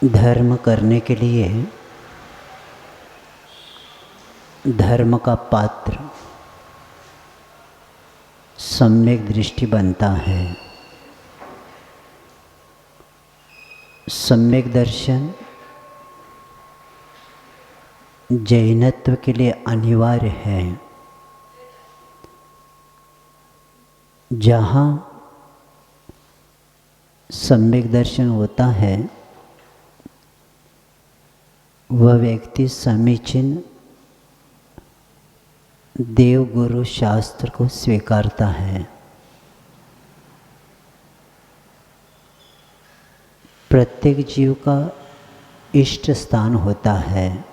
धर्म करने के लिए धर्म का पात्र सम्यक दृष्टि बनता है। सम्यक दर्शन जैनत्व के लिए अनिवार्य है। जहाँ सम्यक दर्शन होता है वह व्यक्ति समीचीन देव गुरु शास्त्र को स्वीकारता है। प्रत्येक जीव का इष्ट स्थान होता है।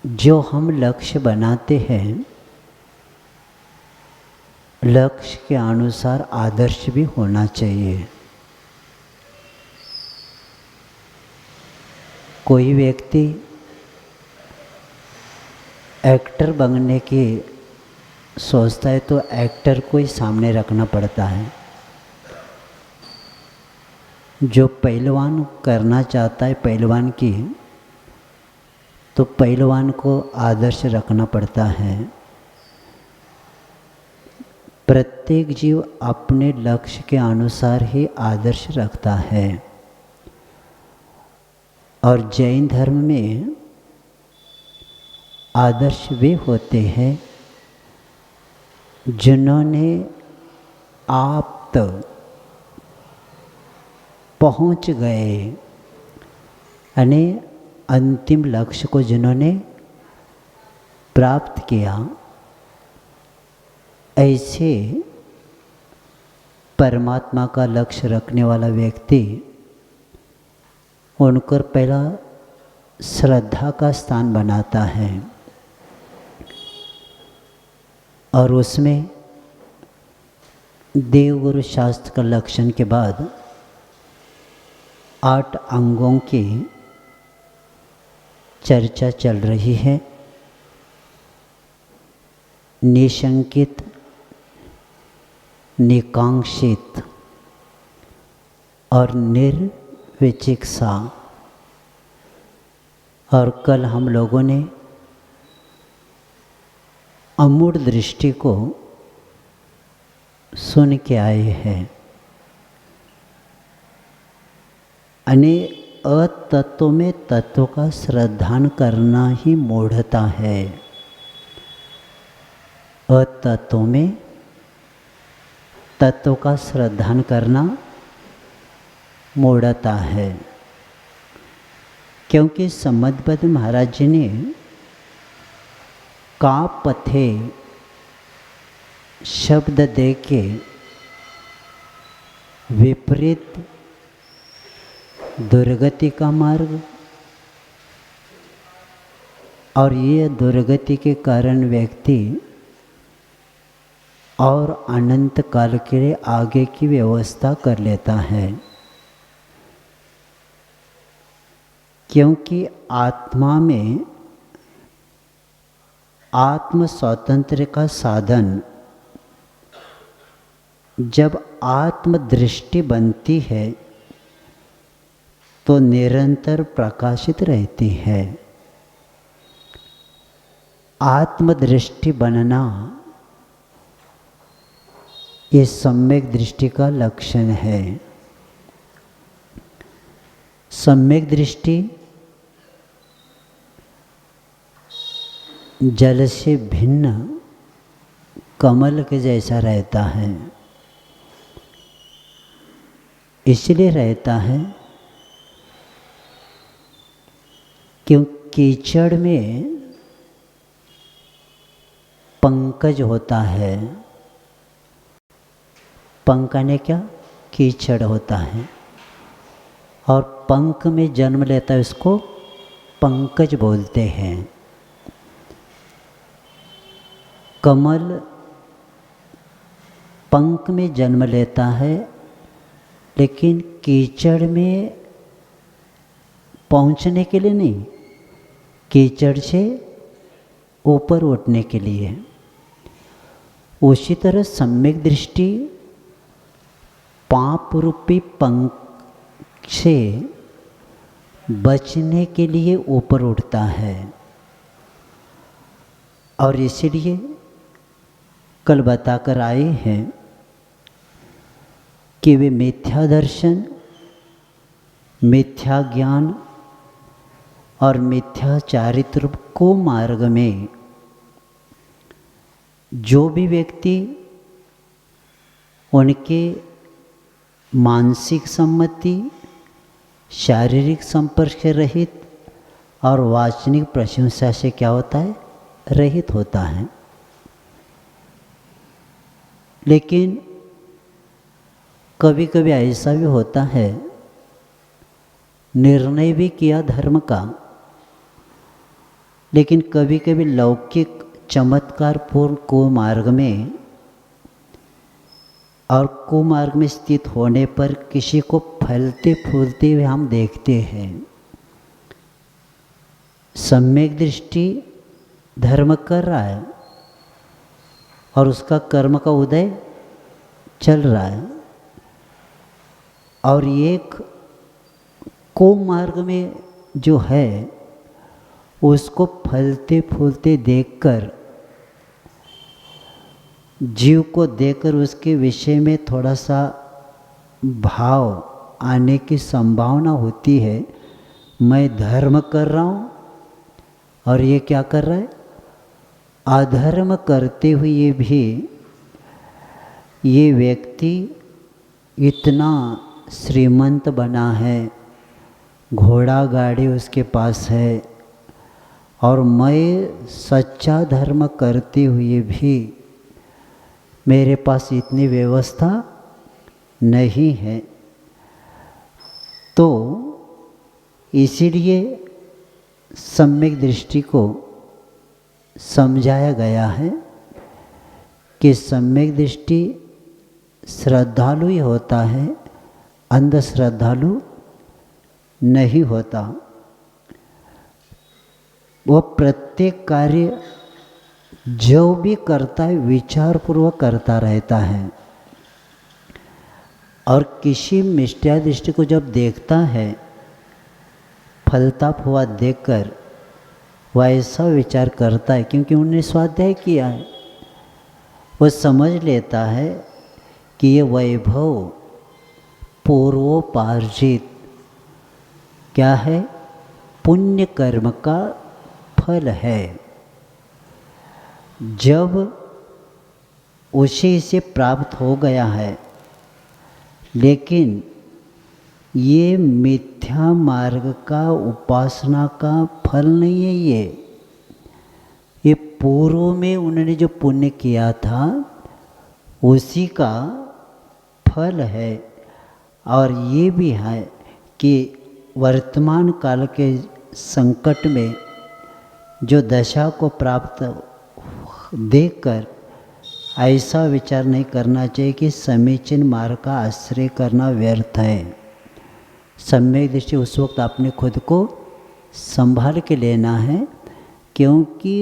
जो हम लक्ष्य बनाते हैं, लक्ष्य के अनुसार आदर्श भी होना चाहिए। कोई व्यक्ति एक्टर बनने की सोचता है तो एक्टर को ही सामने रखना पड़ता है। जो पहलवान करना चाहता है पहलवान की, तो पहलवान को आदर्श रखना पड़ता है। प्रत्येक जीव अपने लक्ष्य के अनुसार ही आदर्श रखता है। और जैन धर्म में आदर्श वे होते हैं जिन्होंने आप तक पहुंच गए, यानी अंतिम लक्ष्य को जिन्होंने प्राप्त किया। ऐसे परमात्मा का लक्ष्य रखने वाला व्यक्ति उनकर पहला श्रद्धा का स्थान बनाता है और उसमें देवगुरु शास्त्र का लक्षण के बाद 8 अंगों की चर्चा चल रही है। निशंकित, निकांक्षित और निर्विचिकित्सा। और कल हम लोगों ने अमूढ़ दृष्टि को सुन के आए हैं। यानी अतत्व में तत्व का श्रद्धान करना ही मूढ़ता है। अतत्व में तत्व का श्रद्धान करना मूढ़ता है। क्योंकि सम्मतबद्ध महाराज जी ने का पथे शब्द दे के विपरीत दुर्गति का मार्ग, और ये दुर्गति के कारण व्यक्ति और अनंत काल के लिए आगे की व्यवस्था कर लेता है। क्योंकि आत्मा में आत्म स्वातंत्र का साधन जब आत्मदृष्टि बनती है तो निरंतर प्रकाशित रहती है। आत्मदृष्टि बनना ये सम्यक दृष्टि का लक्षण है। सम्यक दृष्टि जल से भिन्न कमल के जैसा रहता है। इसलिए रहता है क्योंकि कीचड़ में पंकज होता है। पंक ने क्या? कीचड़ होता है। और पंख में जन्म लेता है, उसको पंकज बोलते हैं। कमल पंख में जन्म लेता है, लेकिन कीचड़ में पहुंचने के लिए नहीं, कीचड़ से ऊपर उठने के लिए। उसी तरह सम्यक दृष्टि पाप रूपी पंख से बचने के लिए ऊपर उठता है। और इसलिए कल बताकर आए हैं कि वे मिथ्या दर्शन, मिथ्या ज्ञान और मिथ्या चारित्र को मार्ग में जो भी व्यक्ति उनके मानसिक सम्मति, शारीरिक संपर्क से रहित और वाचनिक प्रशंसा से क्या होता है, रहित होता है। लेकिन कभी कभी ऐसा भी होता है, निर्णय भी किया धर्म का, लेकिन कभी कभी लौकिक चमत्कार पूर्ण कुमार्ग में और कुमार्ग में स्थित होने पर किसी को फलते फूलते हुए हम देखते हैं। सम्यक दृष्टि धर्म कर रहा है और उसका कर्म का उदय चल रहा है, और एक कुमार्ग में जो है उसको फलते फूलते देखकर, जीव को देखकर उसके विषय में थोड़ा सा भाव आने की संभावना होती है। मैं धर्म कर रहा हूँ और ये क्या कर रहा है, अधर्म करते हुए भी ये व्यक्ति इतना श्रीमंत बना है, घोड़ा गाड़ी उसके पास है, और मैं सच्चा धर्म करते हुए भी मेरे पास इतनी व्यवस्था नहीं है। तो इसीलिए सम्यक दृष्टि को समझाया गया है कि सम्यक दृष्टि श्रद्धालु ही होता है, अंध श्रद्धालु नहीं होता। वह प्रत्येक कार्य जो भी करता है विचार पूर्वक करता रहता है, और किसी मिथ्या दृष्टि को जब देखता है फलता हुआ देखकर वह ऐसा विचार करता है, क्योंकि उन्होंने स्वाध्याय किया है, वह समझ लेता है कि ये वैभव पूर्वोपार्जित क्या है, पुण्य कर्म का फल है। जब उसे इसे प्राप्त हो गया है, लेकिन ये मिथ्या मार्ग का, उपासना का फल नहीं है। ये पूर्व में उन्होंने जो पुण्य किया था उसी का फल है। और ये भी है कि वर्तमान काल के संकट में जो दशा को प्राप्त देखकर ऐसा विचार नहीं करना चाहिए कि समीचीन मार्ग का आश्रय करना व्यर्थ है। सम्यक दृष्टि उस वक्त आपने खुद को संभाल के लेना है, क्योंकि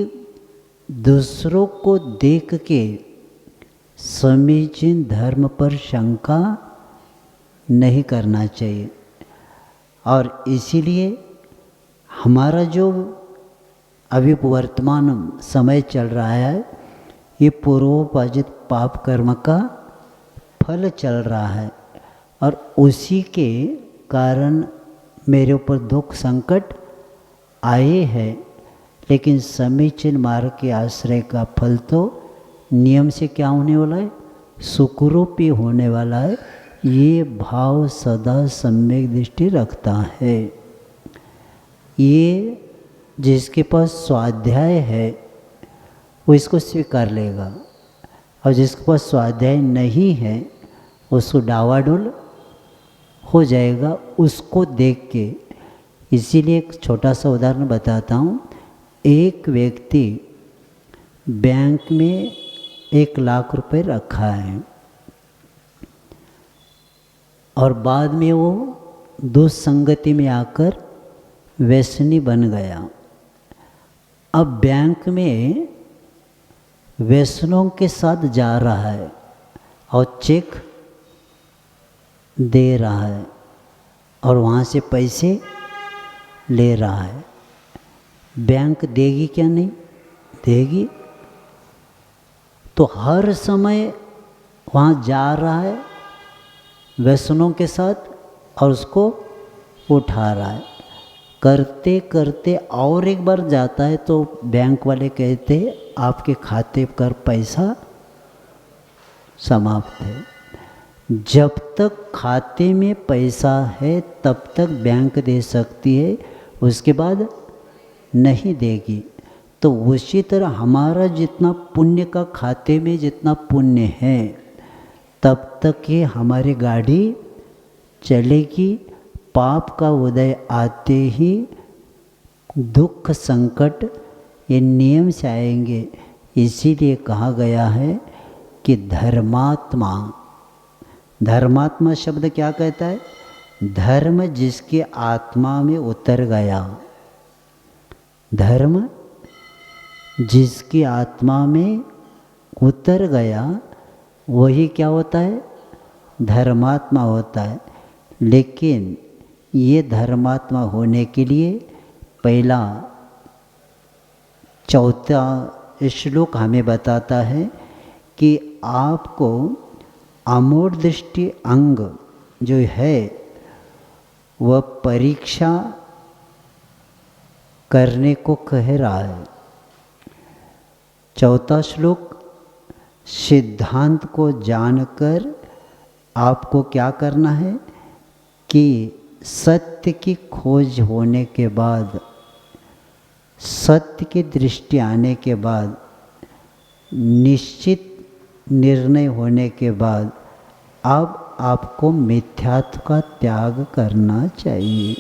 दूसरों को देख के समीचीन धर्म पर शंका नहीं करना चाहिए। और इसीलिए हमारा जो अभी वर्तमान समय चल रहा है, ये पूर्वोपार्जित पाप कर्म का फल चल रहा है, और उसी के कारण मेरे ऊपर दुख संकट आए हैं। लेकिन समीचीन मार्ग के आश्रय का फल तो नियम से क्या होने वाला है, सुखरूप ही होने वाला है। ये भाव सदा सम्यक दृष्टि रखता है। ये जिसके पास स्वाध्याय है वो इसको स्वीकार लेगा, और जिसके पास स्वाध्याय नहीं है उसको डावाडोल हो जाएगा उसको देख के। इसीलिए एक छोटा सा उदाहरण बताता हूँ। एक व्यक्ति बैंक में 1 लाख रुपए रखा है, और बाद में वो दुस्संगति में आकर व्यसनी बन गया। अब बैंक में व्यसनों के साथ जा रहा है, और चेक दे रहा है और वहाँ से पैसे ले रहा है। बैंक देगी क्या? नहीं देगी। तो हर समय वहाँ जा रहा है व्यसनों के साथ और उसको उठा रहा है। करते करते और एक बार जाता है तो बैंक वाले कहते हैं आपके खाते पर पैसा समाप्त है। जब तक खाते में पैसा है तब तक बैंक दे सकती है, उसके बाद नहीं देगी। तो उसी तरह हमारा जितना पुण्य का खाते में जितना पुण्य है तब तक ये हमारी गाड़ी चलेगी। पाप का उदय आते ही दुख संकट ये नियम से आएंगे। इसीलिए कहा गया है कि धर्मात्मा, धर्मात्मा शब्द क्या कहता है? धर्म जिसके आत्मा में उतर गया, धर्म जिसकी आत्मा में उतर गया वही क्या होता है? धर्मात्मा होता है। लेकिन ये धर्मात्मा होने के लिए पहला चौथा श्लोक हमें बताता है कि आपको अमूढ़ दृष्टि अंग जो है वह परीक्षा करने को कह रहा है। चौथा श्लोक सिद्धांत को जानकर आपको क्या करना है कि सत्य की खोज होने के बाद, सत्य की दृष्टि आने के बाद, निश्चित निर्णय होने के बाद अब आपको मिथ्यात्व का त्याग करना चाहिए।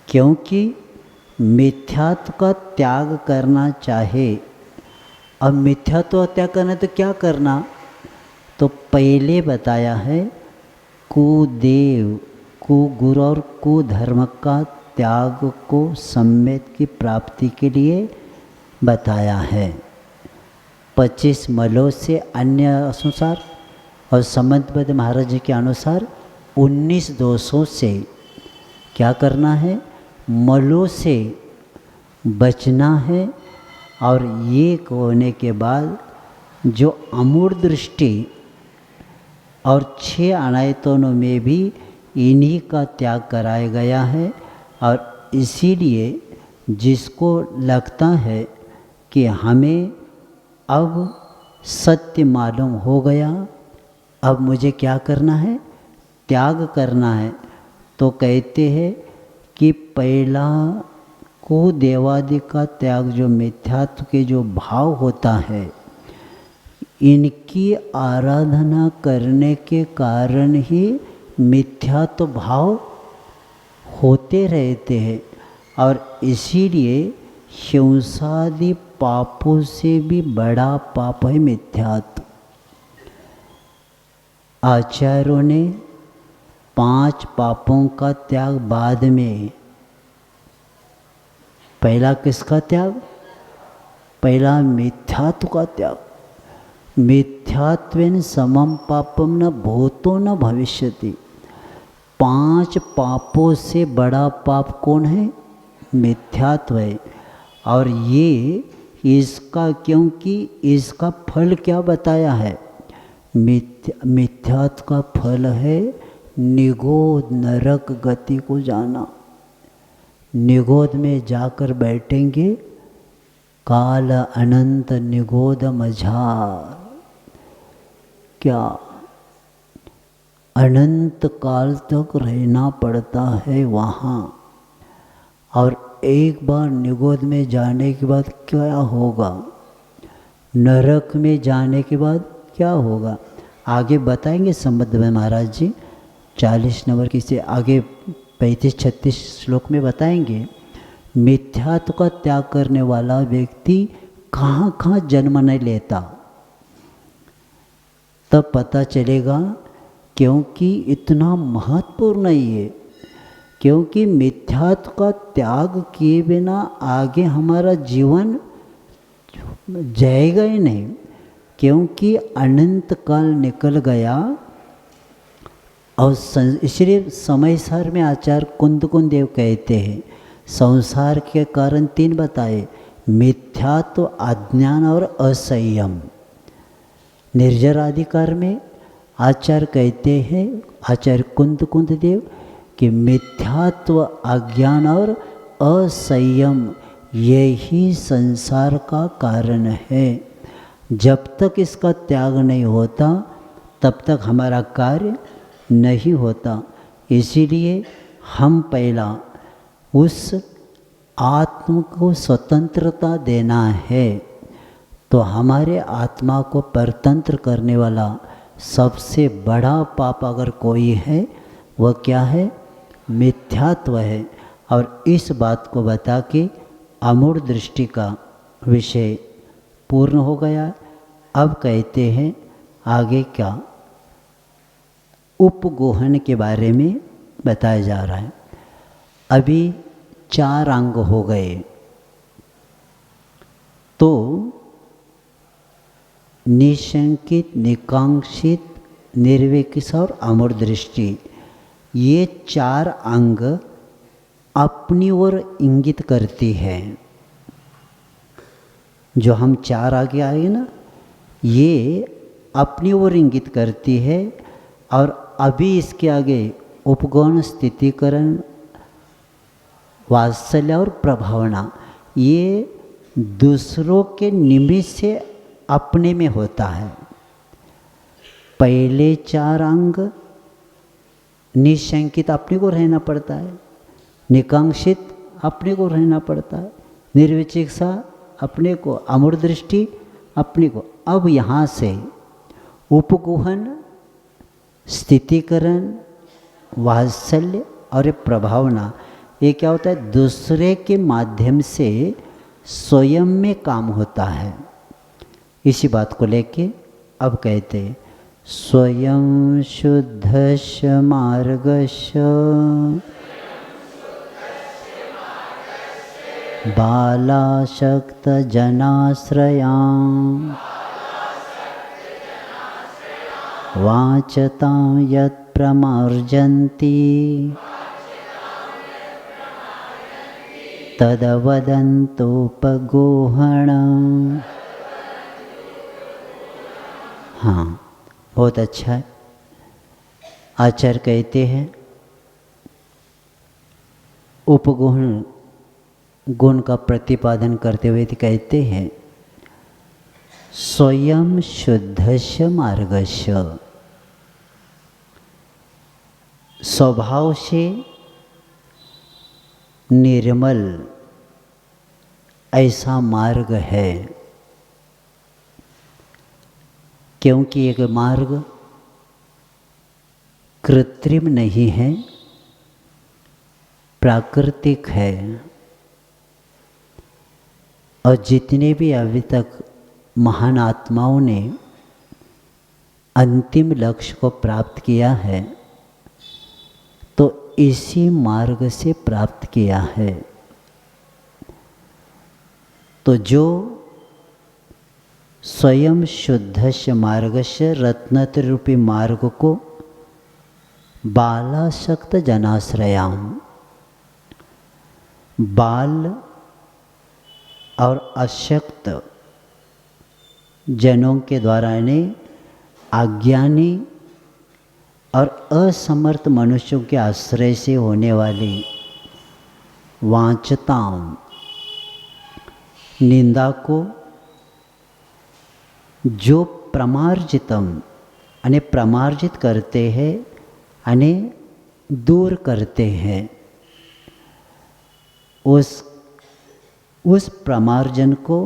क्योंकि मिथ्यात्व का त्याग करना चाहे, अब मिथ्यात्व त्याग करना तो क्या करना? तो पहले बताया है कुदेव, कुगुरु और कुधर्म का त्याग को सम्यक की प्राप्ति के लिए बताया है। 25 मलों से अन्य अनुसार और समंतबद्ध महाराज जी के अनुसार 19 दोषों से क्या करना है? मलों से बचना है। और ये होने के बाद जो अमूढ़ दृष्टि और 6 अनायतों में भी इन्हीं का त्याग कराया गया है। और इसीलिए जिसको लगता है कि हमें अब सत्य मालूम हो गया, अब मुझे क्या करना है? त्याग करना है, तो कहते हैं कि पहला को देवादि का त्याग, जो मिथ्यात्व के जो भाव होता है, इनकी आराधना करने के कारण ही मिथ्यात्व भाव होते रहते हैं। और इसीलिए हिंसादि पापों से भी बड़ा पाप है मिथ्यात्व। आचार्यों ने 5 पापों का त्याग बाद में, पहला किसका त्याग? पहला मिथ्यात्व का त्याग। मिथ्यात्वेन समम पापम न भूतो न भविष्यति। 5 पापों से बड़ा पाप कौन है? मिथ्यात्व है। और ये इसका, क्योंकि इसका फल क्या बताया है? मिथ्यात्व का फल है निगोध नरक गति को जाना। निगोध में जाकर बैठेंगे, काल अनंत निगोध मझार। क्या अनंत काल तक रहना पड़ता है वहाँ। और एक बार निगोध में जाने के बाद क्या होगा? नरक में जाने के बाद क्या होगा? आगे बताएंगे संबद्ध में महाराज जी 40 नंबर की से आगे 35-36 श्लोक में बताएंगे। मिथ्यात्व का त्याग करने वाला व्यक्ति कहाँ कहाँ जन्म नहीं लेता, तब पता चलेगा। क्योंकि इतना महत्वपूर्ण नहीं है, क्योंकि मिथ्यात्व का त्याग किए बिना आगे हमारा जीवन जाएगा ही नहीं। क्योंकि अनंत काल निकल गया और इसलिए समय सार में आचार्य कुंद देव कहते हैं संसार के कारण 3 बताए, मिथ्यात्व, अज्ञान और असंयम। निर्जराधिकार में आचार्य कहते हैं, आचार्य कुंद देव कि मिथ्यात्व, अज्ञान और असंयम यही संसार का कारण है। जब तक इसका त्याग नहीं होता तब तक हमारा कार्य नहीं होता। इसीलिए हम पहला उस आत्म को स्वतंत्रता देना है। तो हमारे आत्मा को परतंत्र करने वाला सबसे बड़ा पाप अगर कोई है वह क्या है? मिथ्यात्व है। और इस बात को बता के अमूढ़ दृष्टि का विषय पूर्ण हो गया। अब कहते हैं आगे क्या? उपगोहन के बारे में बताया जा रहा है। अभी 4 अंग हो गए, तो निशंकित, निकांक्षित, निर्विकस और अमूढ़ दृष्टि, ये 4 अंग अपनी ओर इंगित करती है। जो हम 4 आगे आए ना, ये अपनी ओर इंगित करती है। और अभी इसके आगे उपगुण, स्थितिकरण, वात्सल्य और प्रभावना, ये दूसरों के निमित्त से अपने में होता है। पहले 4 अंग निशंकित अपने को रहना पड़ता है, निकांक्षित अपने को रहना पड़ता है, निर्विचिकित्सा अपने को, अमूढ़ दृष्टि अपने को। अब यहाँ से उपगुहन, स्थितिकरण, वात्सल्य और प्रभावना, ये क्या होता है? दूसरे के माध्यम से स्वयं में काम होता है। इसी बात को लेके अब कहते हैं स्वयं शुद्धस्य मार्गस्य बालाशक्त जनाश्रयां वाचतां यत् प्रमार्जन्ति तदवदन्तोपगोहणम्। हाँ, बहुत अच्छा है। आचार्य कहते हैं उपगुण गुण का प्रतिपादन करते हुए कहते हैं स्वयं शुद्धस्य मार्गस्य, स्वभाव से निर्मल ऐसा मार्ग है। क्योंकि एक मार्ग कृत्रिम नहीं है, प्राकृतिक है। और जितने भी अभी तक महान आत्माओं ने अंतिम लक्ष्य को प्राप्त किया है तो इसी मार्ग से प्राप्त किया है। तो जो स्वयं शुद्धस्य मार्गस्य रत्नत्र रूपी मार्ग को बालाशक्त जनाश्रयां, बाल और अशक्त जनों के द्वारा इन्हें अज्ञानी और असमर्थ मनुष्यों के आश्रय से होने वाली वांछताओं, निंदा को जो प्रमार्जितम यानी प्रमार्जित करते हैं यानी दूर करते हैं, उस प्रमार्जन को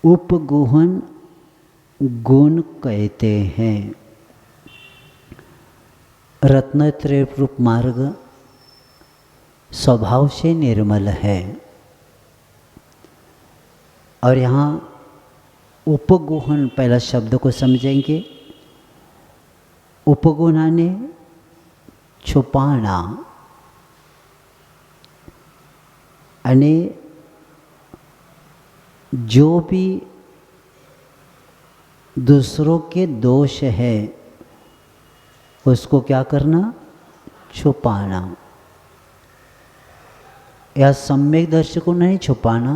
उपगुहन गुण कहते हैं। रत्नत्रय रूप मार्ग स्वभाव से निर्मल है। और यहाँ उपगुहन पहला शब्द को समझेंगे। उपगुण ने छुपाना, यानी जो भी दूसरों के दोष है उसको क्या करना? छुपाना। या सम्यक दर्शन को नहीं छुपाना,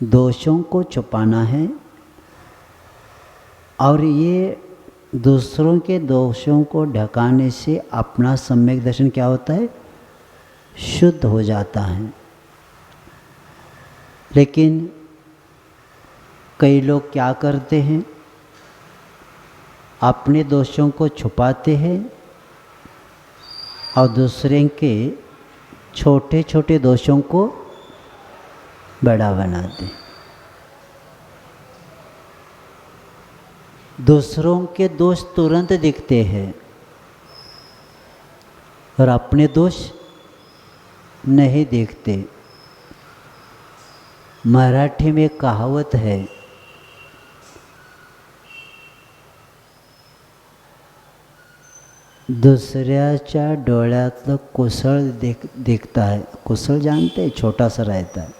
दोषों को छुपाना है। और ये दूसरों के दोषों को ढकाने से अपना सम्यक दर्शन क्या होता है? शुद्ध हो जाता है। लेकिन कई लोग क्या करते हैं? अपने दोषों को छुपाते हैं और दूसरे के छोटे छोटे दोषों को बड़ा बनाते। दूसरों के दोष तुरंत दिखते हैं और अपने दोष नहीं दिखते। मराठी में कहावत है, दुसऱ्याच्या डोळ्यातलं कुसळ दिखता है। कुसळ जानते हैं? छोटा सा रहता है,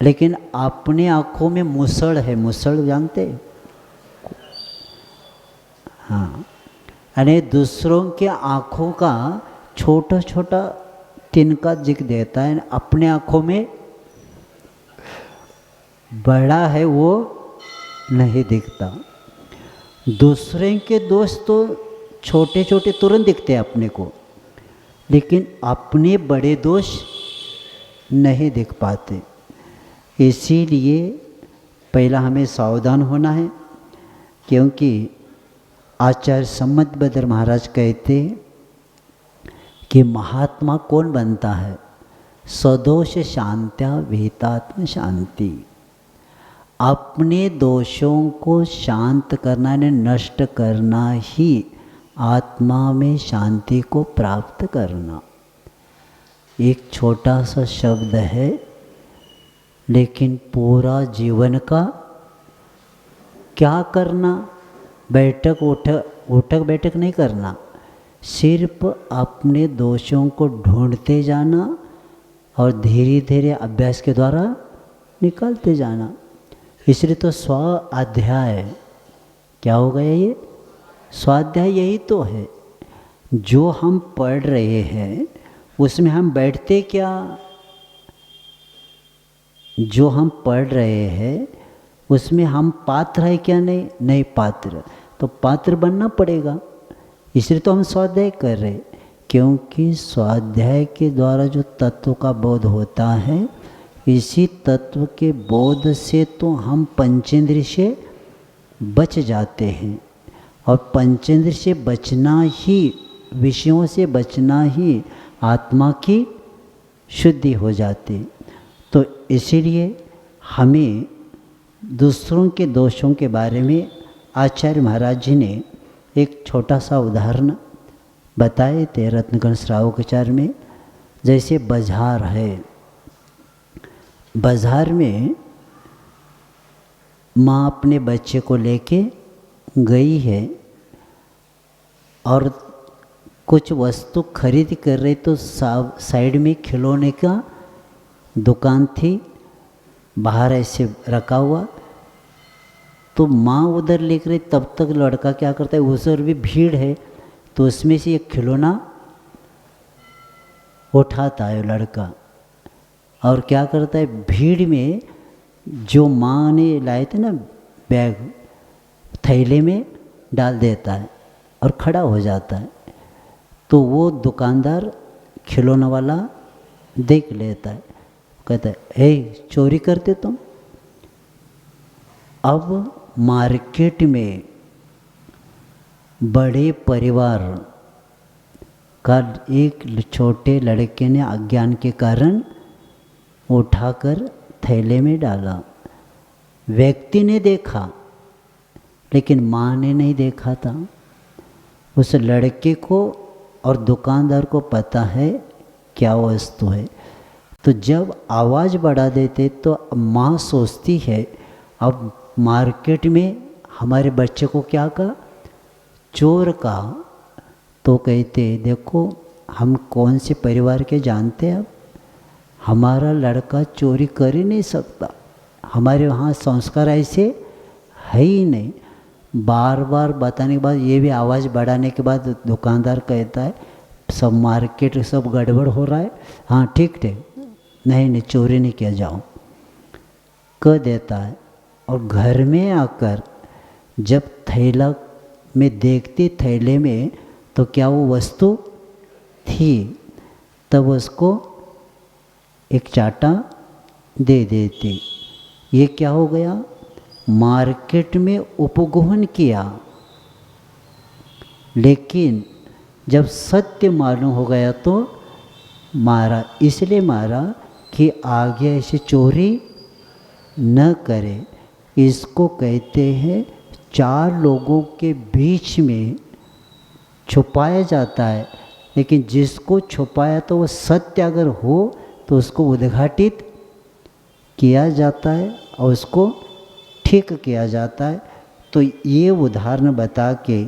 लेकिन अपने आँखों में मुसड़ है। मुसड़ जानते हैं? हाँ। अरे दूसरों के आँखों का छोटा छोटा तिनका दिख देता है, अपने आँखों में बड़ा है वो नहीं दिखता। दूसरे के दोष तो छोटे छोटे तुरंत दिखते हैं अपने को, लेकिन अपने बड़े दोष नहीं दिख पाते। इसीलिए पहला हमें सावधान होना है, क्योंकि आचार्य सम्मतभद्र महाराज कहते कि महात्मा कौन बनता है? सदोष शांत्या विहितात्म शांति। अपने दोषों को शांत करना ने नष्ट करना ही आत्मा में शांति को प्राप्त करना। एक छोटा सा शब्द है, लेकिन पूरा जीवन का क्या करना? बैठक उठक बैठक नहीं करना, सिर्फ अपने दोषों को ढूंढते जाना और धीरे धीरे अभ्यास के द्वारा निकालते जाना। इसलिए तो स्वाध्याय क्या हो गया? ये स्वाध्याय यही तो है जो हम पढ़ रहे हैं, उसमें हम बैठते क्या? जो हम पढ़ रहे हैं उसमें हम पात्र है क्या? नहीं पात्र। तो पात्र बनना पड़ेगा, इसलिए तो हम स्वाध्याय कर रहे, क्योंकि स्वाध्याय के द्वारा जो तत्व का बोध होता है, इसी तत्व के बोध से तो हम पंचेंद्रिय से बच जाते हैं। और पंचेंद्रिय से बचना ही, विषयों से बचना ही आत्मा की शुद्धि हो जाती। तो इसीलिए हमें दूसरों के दोषों के बारे में आचार्य महाराज जी ने एक छोटा सा उदाहरण बताए थे रत्नगण श्रावकाचार्य में। जैसे बाजार है, बाजार में माँ अपने बच्चे को लेके गई है और कुछ वस्तु खरीद कर रही, तो साइड में खिलौने का दुकान थी, बाहर ऐसे रखा हुआ। तो माँ उधर लेकर रही, तब तक लड़का क्या करता है, उधर भी भीड़ है, तो उसमें से एक खिलौना उठाता है लड़का और क्या करता है, भीड़ में जो माँ ने लाए थे ना बैग, थैले में डाल देता है और खड़ा हो जाता है। तो वो दुकानदार खिलौना वाला देख लेता है, कहता है, हे चोरी करते तुम। अब मार्केट में बड़े परिवार का एक छोटे लड़के ने अज्ञान के कारण उठाकर थैले में डाला। व्यक्ति ने देखा, लेकिन माँ ने नहीं देखा था। उस लड़के को और दुकानदार को पता है क्या वस्तु है। तो जब आवाज़ बढ़ा देते तो माँ सोचती है अब मार्केट में हमारे बच्चे को क्या कहा, चोर कहा। तो कहते देखो हम कौन से परिवार के जानते हैं, अब हमारा लड़का चोरी कर ही नहीं सकता, हमारे वहाँ संस्कार ऐसे है ही नहीं। बार बार बताने के बाद ये भी आवाज़ बढ़ाने के बाद दुकानदार कहता है सब मार्केट सब गड़बड़ हो रहा है, हाँ ठीक ठीक, नहीं चोरी नहीं किया, जाओ, कह देता है। और घर में आकर जब थैला में देखती थैले में तो क्या वो वस्तु थी, तब उसको एक चाटा दे देती। ये क्या हो गया, मार्केट में उपगोहन किया, लेकिन जब सत्य मालूम हो गया तो मारा। इसलिए मारा कि आगे ऐसे चोरी न करे। इसको कहते हैं चार लोगों के बीच में छुपाया जाता है, लेकिन जिसको छुपाया तो वो सत्य अगर हो तो उसको उद्घाटित किया जाता है और उसको ठीक किया जाता है। तो ये उदाहरण बता के,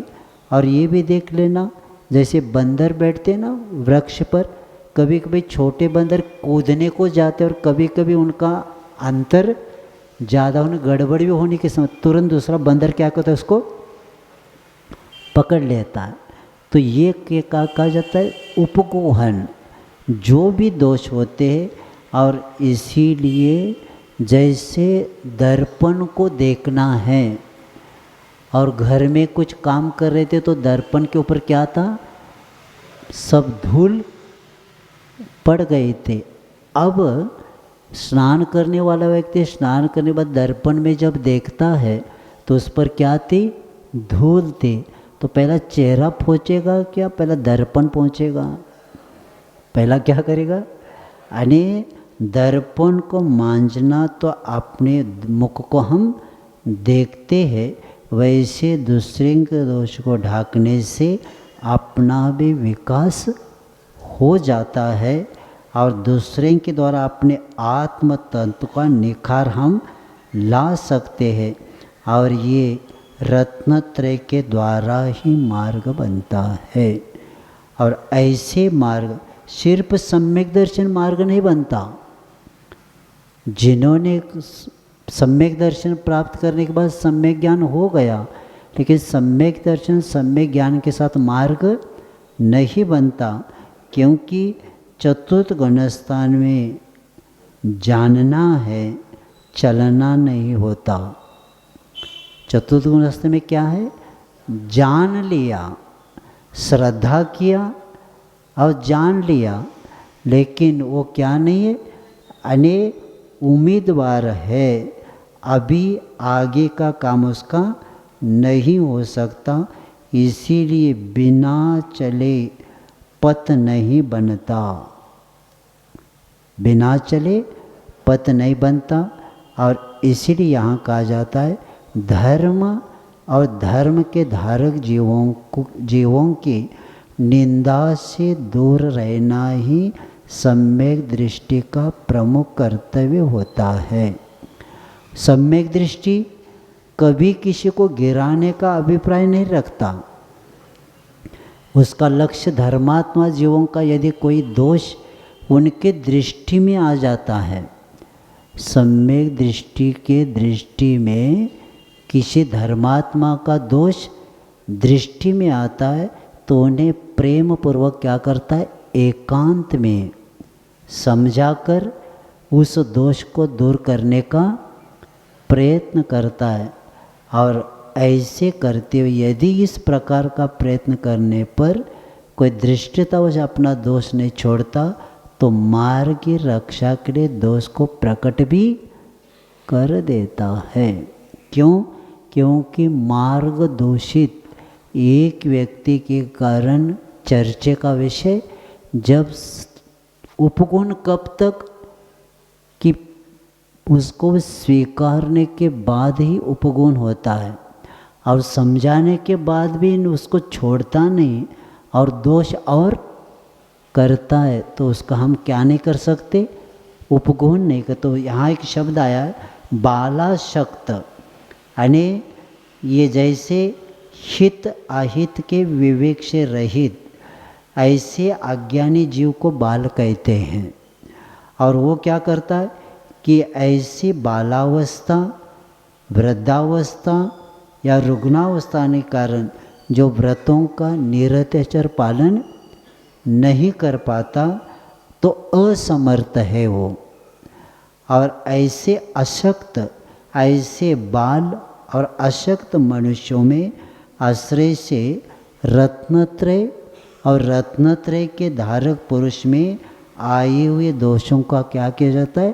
और ये भी देख लेना, जैसे बंदर बैठते ना वृक्ष पर, कभी कभी छोटे बंदर कूदने को जाते और कभी कभी उनका अंतर ज़्यादा होने, गड़बड़ भी होने के समय तुरंत दूसरा बंदर क्या करता है, उसको पकड़ लेता है। तो ये कहा जाता है उपगोहन, जो भी दोष होते हैं। और इसीलिए जैसे दर्पण को देखना है, और घर में कुछ काम कर रहे थे तो दर्पण के ऊपर क्या था, सब धूल पड़ गए थे। अब स्नान करने वाला व्यक्ति स्नान करने के बाद दर्पण में जब देखता है तो उस पर क्या थी, धूल थी। तो पहला चेहरा पहुँचेगा क्या, पहला दर्पण पहुँचेगा, पहला क्या करेगा, यानी दर्पण को मांझना। तो अपने मुख को हम देखते हैं, वैसे दूसरे के दोष को ढाकने से अपना भी विकास हो जाता है और दूसरे के द्वारा अपने आत्म तत्व का निखार हम ला सकते हैं। और ये रत्नत्रय के द्वारा ही मार्ग बनता है। और ऐसे मार्ग सिर्फ सम्यक दर्शन मार्ग नहीं बनता। जिन्होंने सम्यक दर्शन प्राप्त करने के बाद सम्यक ज्ञान हो गया, लेकिन सम्यक दर्शन सम्यक ज्ञान के साथ मार्ग नहीं बनता, क्योंकि चतुर्थ गुणस्थान में जानना है, चलना नहीं होता। चतुर्थ गुणस्थान में क्या है, जान लिया, श्रद्धा किया और जान लिया, लेकिन वो क्या नहीं है, अने उम्मीदवार है, अभी आगे का काम उसका नहीं हो सकता। इसीलिए बिना चले पथ नहीं बनता, बिना चले पथ नहीं बनता। और इसीलिए यहाँ कहा जाता है धर्म और धर्म के धारक जीवों की निंदा से दूर रहना ही सम्यक दृष्टि का प्रमुख कर्तव्य होता है। सम्यक दृष्टि कभी किसी को गिराने का अभिप्राय नहीं रखता। उसका लक्ष्य धर्मात्मा जीवों का यदि कोई दोष उनके दृष्टि में आ जाता है, सम्यक दृष्टि के दृष्टि में किसी धर्मात्मा का दोष दृष्टि में आता है तो उन्हें प्रेम पूर्वक क्या करता है, एकांत में समझाकर उस दोष को दूर करने का प्रयत्न करता है। और ऐसे करते हुए यदि इस प्रकार का प्रयत्न करने पर कोई दृष्टितावश अपना दोष नहीं छोड़ता तो मार्ग की रक्षा के लिए दोष को प्रकट भी कर देता है। क्यों? क्योंकि मार्ग दूषित एक व्यक्ति के कारण चर्चे का विषय, जब उपगुण कब तक कि उसको स्वीकारने के बाद ही उपगुण होता है, और समझाने के बाद भी उसको छोड़ता नहीं और दोष और करता है, तो उसका हम क्या नहीं कर सकते, उपगुण नहीं कर। तो यहाँ एक शब्द आया है बालाशक्त, यानी ये जैसे हित अहित के विवेक से रहित, ऐसे अज्ञानी जीव को बाल कहते हैं। और वो क्या करता है कि ऐसी बालावस्था, वृद्धावस्था या रुग्णावस्था के कारण जो व्रतों का निरंतर पालन नहीं कर पाता तो असमर्थ है वो। और ऐसे अशक्त, ऐसे बाल और अशक्त मनुष्यों में आश्रय से रत्नत्रय और रत्नत्रय के धारक पुरुष में आए हुए दोषों का क्या किया जाता है?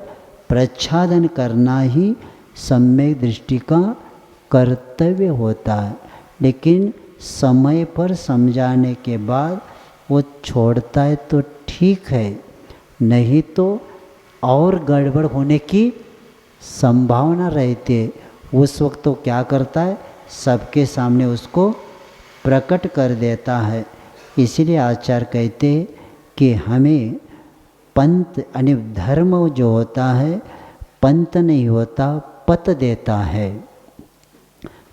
प्रच्छादन करना ही सम्यक दृष्टि का कर्तव्य होता है। लेकिन समय पर समझाने के बाद वो छोड़ता है तो ठीक है, नहीं तो और गड़बड़ होने की संभावना रहती है। उस वक्त तो क्या करता है? सबके सामने उसको प्रकट कर देता है। इसीलिए आचार्य कहते हैं कि हमें पंथ यानी धर्म जो होता है पंथ नहीं होता, पथ देता है।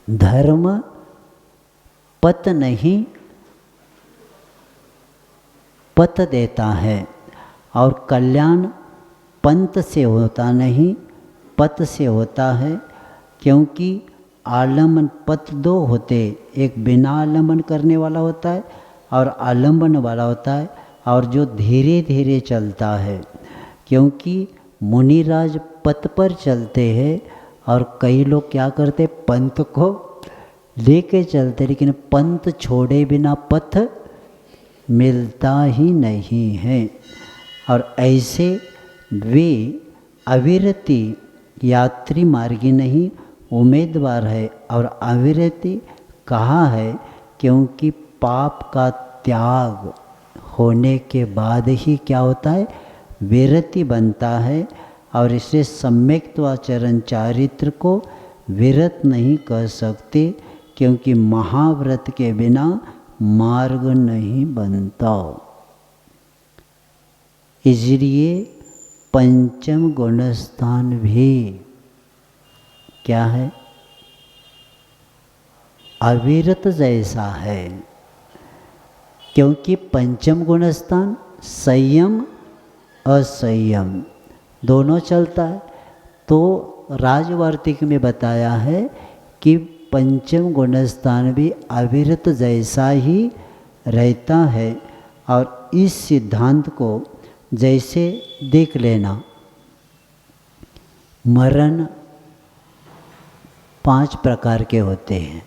धर्म पथ नहीं, पथ देता है। और कल्याण पंथ से होता नहीं, पथ से होता है। क्योंकि आलम्बन पथ दो होते, एक बिना आलम्बन करने वाला होता है और आलम्बन वाला होता है, और जो धीरे धीरे चलता है। क्योंकि मुनिराज पथ पर चलते हैं और कई लोग क्या करते, पंथ को लेके चलते, लेकिन पंथ छोड़े बिना पथ मिलता ही नहीं है। और ऐसे वे अविरति यात्री मार्गी नहीं उम्मीदवार है। और अविरति कहा है? क्योंकि पाप का त्याग होने के बाद ही क्या होता है? विरति बनता है। और इसलिए सम्यक्त्वाचरण चारित्र को विरत नहीं कर सकते, क्योंकि महाव्रत के बिना मार्ग नहीं बनता। इसलिए पंचम गुणस्थान भी क्या है? अविरत जैसा है। क्योंकि पंचम गुणस्थान संयम असंयम दोनों चलता है। तो राजवार्तिक में बताया है कि पंचम गुणस्थान भी अविरत जैसा ही रहता है। और इस सिद्धांत को जैसे देख लेना, मरण 5 प्रकार के होते हैं।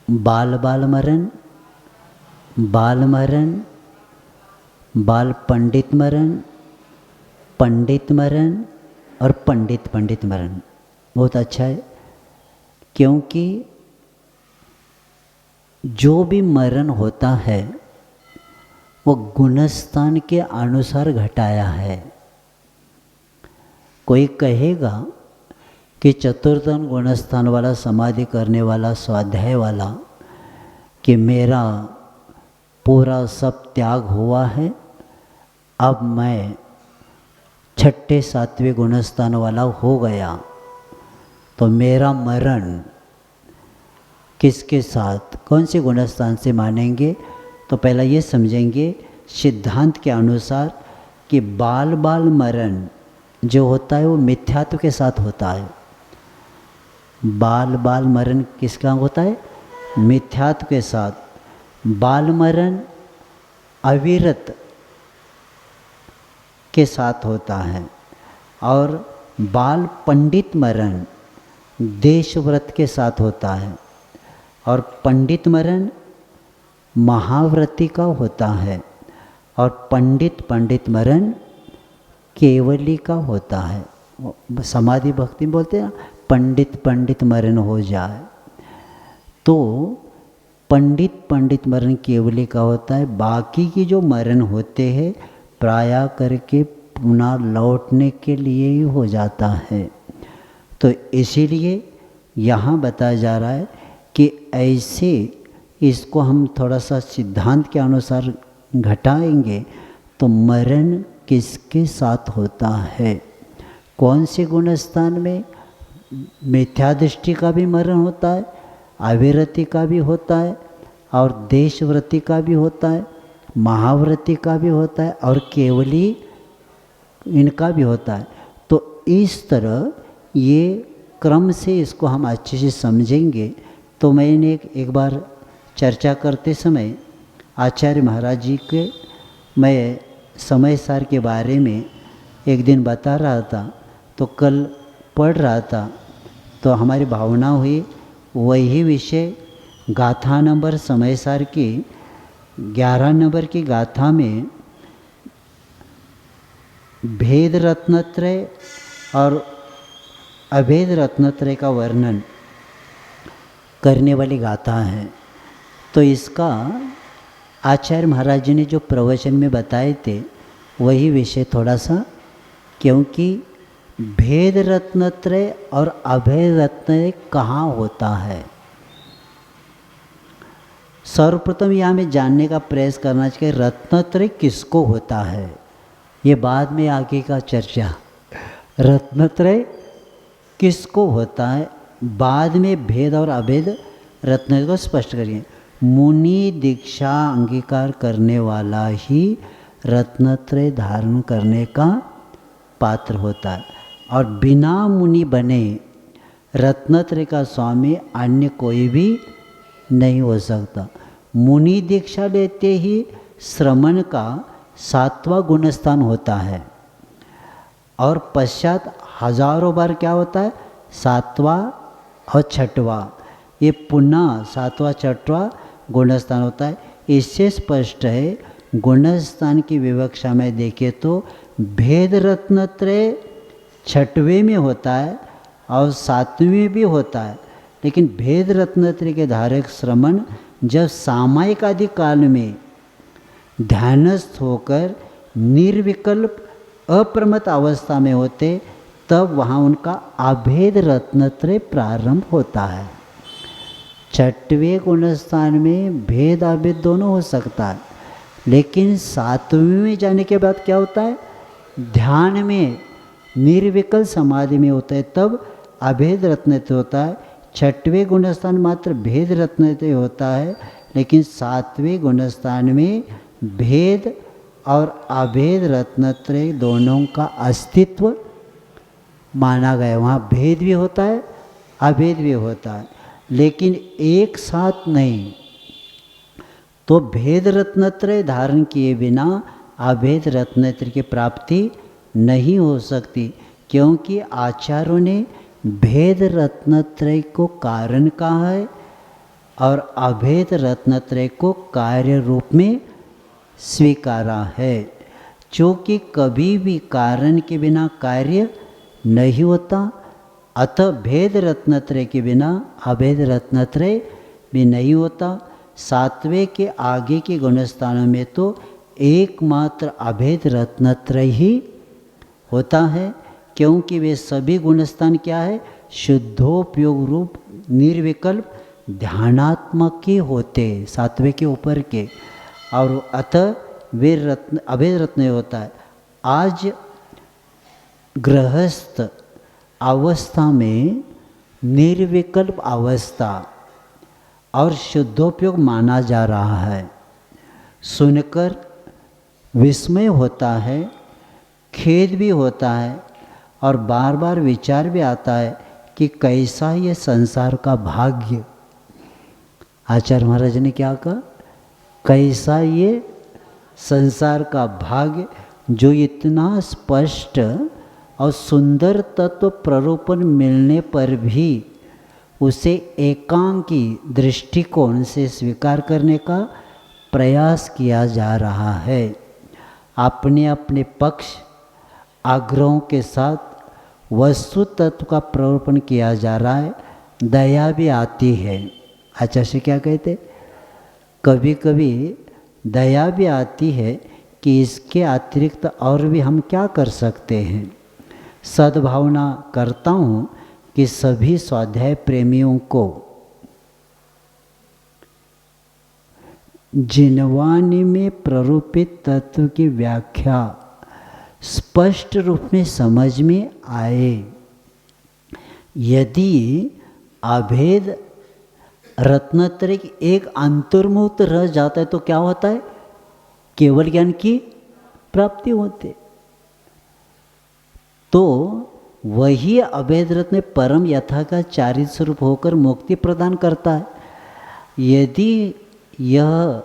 बाल बाल मरण, बाल मरण, बाल पंडित मरण, पंडित मरण और पंडित पंडित मरण। बहुत अच्छा है, क्योंकि जो भी मरण होता है वो गुणस्थान के अनुसार घटाया है। कोई कहेगा कि चतुर्थन गुणस्थान वाला, समाधि करने वाला, स्वाध्याय वाला, कि मेरा पूरा सब त्याग हुआ है, अब मैं 6ठे 7वें गुणस्थान वाला हो गया, तो मेरा मरण किसके साथ, कौन से गुणस्थान से मानेंगे? तो पहला ये समझेंगे सिद्धांत के अनुसार कि बाल बाल मरण जो होता है वो मिथ्यात्व के साथ होता है। बाल बाल मरण किसका होता है? मिथ्यात्व के साथ। बाल मरण अविरत के साथ होता है। और बाल पंडित मरण देशव्रत के साथ होता है। और पंडित मरण महाव्रती का होता है। और पंडित पंडित मरण केवली का होता है। समाधि भक्ति बोलते हैं पंडित पंडित मरण हो जाए, तो पंडित पंडित मरण केवली का होता है। बाकी की जो मरण होते हैं प्रायः करके पुनः लौटने के लिए ही हो जाता है। तो इसीलिए यहाँ बताया जा रहा है कि ऐसे इसको हम थोड़ा सा सिद्धांत के अनुसार घटाएंगे तो मरण किसके साथ होता है, कौन से गुणस्थान में? मिथ्या दृष्टि का भी मरण होता है, अविरति का भी होता है, और देशव्रति का भी होता है, महाव्रति का भी होता है, और केवली इनका भी होता है। तो इस तरह ये क्रम से इसको हम अच्छे से समझेंगे। तो मैंने एक बार चर्चा करते समय आचार्य महाराज जी के मैं समय सार के बारे में एक दिन बता रहा था, तो कल पढ़ रहा था तो हमारी भावना हुई वही विषय गाथा नंबर समय सार की 11 नंबर की गाथा में भेद रत्नत्रय और अभेद रत्नत्रय का वर्णन करने वाली गाथा है। तो इसका आचार्य महाराज जी ने जो प्रवचन में बताए थे वही विषय थोड़ा सा, क्योंकि भेद रत्नत्रय और अभेद रत्नत्रय कहाँ होता है, सर्वप्रथम यहाँ में जानने का प्रयास करना चाहिए रत्नत्रय किसको होता है। ये बाद में आगे का चर्चा, रत्नत्रय किसको होता है, बाद में भेद और अभेद रत्नत्रय को स्पष्ट करिए। मुनि दीक्षा अंगीकार करने वाला ही रत्नत्रय धारण करने का पात्र होता है, और बिना मुनि बने रत्नत्रय का स्वामी अन्य कोई भी नहीं हो सकता। मुनि दीक्षा लेते ही श्रमण का 7वां गुणस्थान होता है, और पश्चात हजारों बार क्या होता है 7वां और 6वां, ये पुनः 7वां 6वां गुणस्थान होता है। इससे स्पष्ट है गुणस्थान की विवक्षा में देखें तो भेद रत्नत्रय 6वें में होता है और 7वें भी होता है, लेकिन भेद रत्नत्रय के धारक श्रमण जब सामायिक आदि काल में ध्यानस्थ होकर निर्विकल्प अप्रमत्त अवस्था में होते तब वहाँ उनका अभेद रत्नत्रय प्रारंभ होता है। 6वें गुणस्थान में भेद अभेद दोनों हो सकता है, लेकिन 7वें में जाने के बाद क्या होता है, ध्यान में निर्विकल्प समाधि में होता है, तब अभेद रत्नत्रय होता है। 6वें गुणस्थान मात्र भेद रत्नत्रय होता है, लेकिन 7वें गुणस्थान में भेद और अभेद रत्नत्रय दोनों का अस्तित्व माना गया। वहाँ भेद भी होता है अभेद भी होता है, लेकिन एक साथ नहीं। तो भेद रत्नत्रय धारण किए बिना अभेद रत्नत्रय की प्राप्ति नहीं हो सकती, क्योंकि आचार्यों ने भेद रत्नत्रय को कारण कहा है और अभेद रत्नत्रय को कार्य रूप में स्वीकारा है। क्योंकि कभी भी कारण के बिना कार्य नहीं होता, अतः भेद रत्नत्रय के बिना अभेद रत्नत्रय भी नहीं होता। 7वें के आगे के गुणस्थानों में तो एकमात्र अभेद रत्नत्रय ही होता है, क्योंकि वे सभी गुणस्थान क्या है, शुद्धोपयोग रूप निर्विकल्प ध्यानात्मक ही होते 7वें के ऊपर के, और अतः वे रत्न अभेद रत्न होता है। आज गृहस्थ अवस्था में निर्विकल्प अवस्था और शुद्धोपयोग माना जा रहा है। सुनकर विस्मय होता है, खेद भी होता है, और बार बार विचार भी आता है कि कैसा ये संसार का भाग्य। आचार्य महाराज ने क्या कहा, कैसा ये संसार का भाग्य जो इतना स्पष्ट और सुंदर तत्व प्ररूपण मिलने पर भी उसे एकांकी दृष्टिकोण से स्वीकार करने का प्रयास किया जा रहा है। अपने अपने पक्ष आग्रहों के साथ वस्तु तत्व का प्ररूपण किया जा रहा है। दया भी आती है। आचार्य से क्या कहते, कभी कभी दया भी आती है कि इसके अतिरिक्त और भी हम क्या कर सकते हैं। सद्भावना करता हूँ कि सभी स्वाध्याय प्रेमियों को जिनवाणी में प्ररूपित तत्व की व्याख्या स्पष्ट रूप में समझ में आए। यदि अभेद रत्नत्रय एक अंतर्मुक्त रह जाता है तो क्या होता है, केवल ज्ञान की प्राप्ति होती। तो वही अभेद रत्न परम यथा का चारित्र स्वरूप होकर मुक्ति प्रदान करता है। यदि यह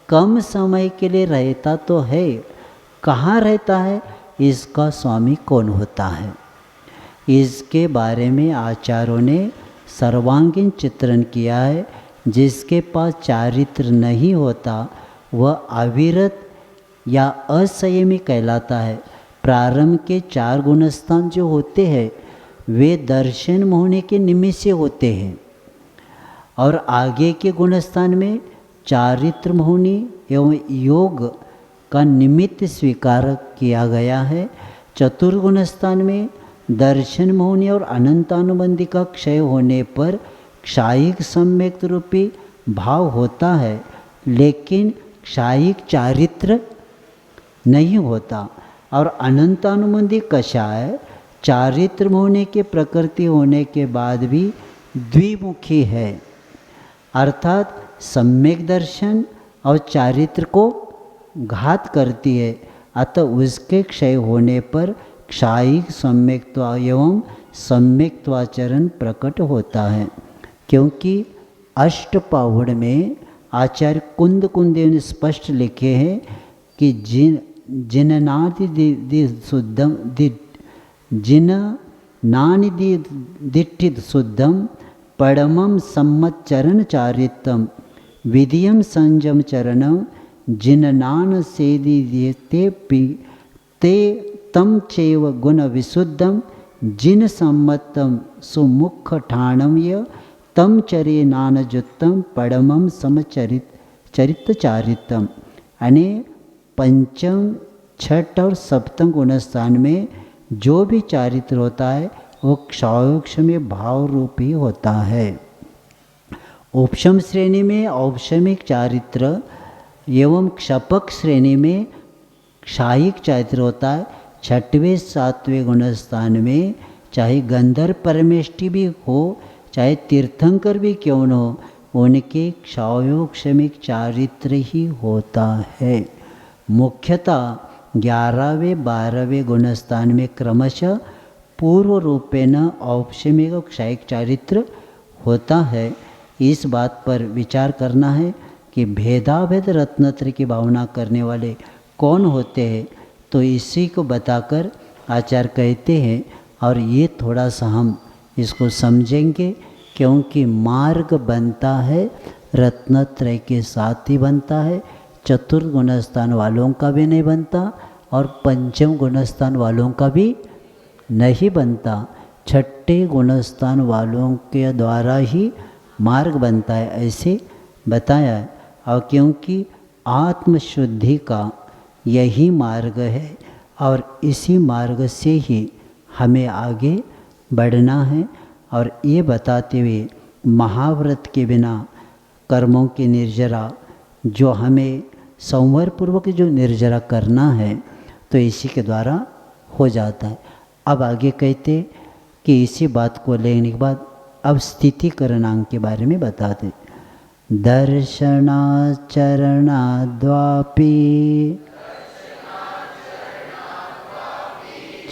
कम समय के लिए रहता तो है, कहाँ रहता है, इसका स्वामी कौन होता है, इसके बारे में आचार्यों ने सर्वांगीण चित्रण किया है। जिसके पास चारित्र नहीं होता वह अविरत या असंयमी कहलाता है। प्रारंभ के 4 गुणस्थान जो होते हैं वे दर्शन होने के निमित्त से होते हैं और आगे के गुणस्थान में चारित्र मोहनी एवं योग का निमित्त स्वीकार किया गया है। चतुर्गुण स्थान में दर्शन मोहनी और अनंतानुबंधी का क्षय होने पर क्षायिक सम्यक रूपी भाव होता है, लेकिन क्षायिक चारित्र नहीं होता। और अनंतानुबंधी कषाय चारित्र होने के प्रकृति होने के बाद भी द्विमुखी है, अर्थात सम्यक दर्शन और चारित्र को घात करती है। अतः उसके क्षय होने पर क्षायिक सम्यक्त्व एवं सम्यक्त्वाचरण प्रकट होता है। क्योंकि अष्टपाहुड़ में आचार्य कुंद कुंदेव ने स्पष्ट लिखे हैं कि जिननादि शुद्धम जिननादि दिट्ठित शुद्धम परमं सम्मच्चरण चारित्रम विधियम संयम चरणम जिननान सेदि ते तम चैव गुण विशुद्धम जिन सम्मतम सुमुख ठाणम य तम चरे नानजुत्तम परमं समचरित चारित्रम। यानी पंचम, छठ और सप्तम गुणस्थान में जो भी चारित्र होता है वो क्षायोक्षमी भाव रूपी होता है। उपशम श्रेणी में औपशमिक चारित्र एवं क्षपक श्रेणी में क्षायिक चारित्र होता है। 6वें 7वें गुणस्थान में चाहे गंधर्व परमेष्टि भी हो, चाहे तीर्थंकर भी क्यों न हो, उनके क्षायोक्षमिक चारित्र ही होता है। मुख्यतः 11वें 12वें गुणस्थान में क्रमशः पूर्व रूपेण औपशमिक और क्षायिक चारित्र होता है। इस बात पर विचार करना है कि भेदाभेद रत्नत्र की भावना करने वाले कौन होते हैं, तो इसी को बताकर आचार्य कहते हैं। और ये थोड़ा सा हम इसको समझेंगे, क्योंकि मार्ग बनता है रत्नत्रय के साथ ही बनता है। चतुर्थ गुणस्थान वालों का भी नहीं बनता और पंचम गुणस्थान वालों का भी नहीं बनता। 6ठे गुणस्थान वालों के द्वारा ही मार्ग बनता है, ऐसे बताया है। और क्योंकि आत्मशुद्धि का यही मार्ग है और इसी मार्ग से ही हमें आगे बढ़ना है। और ये बताते हुए महाव्रत के बिना कर्मों की निर्जरा जो हमें संवरपूर्वक जो निर्जरा करना है तो इसी के द्वारा हो जाता है। अब आगे कहते कि इसी बात को लेने के बाद अब स्थितिकरणांग के बारे में बताते। दर्शनाचरणाद्वापि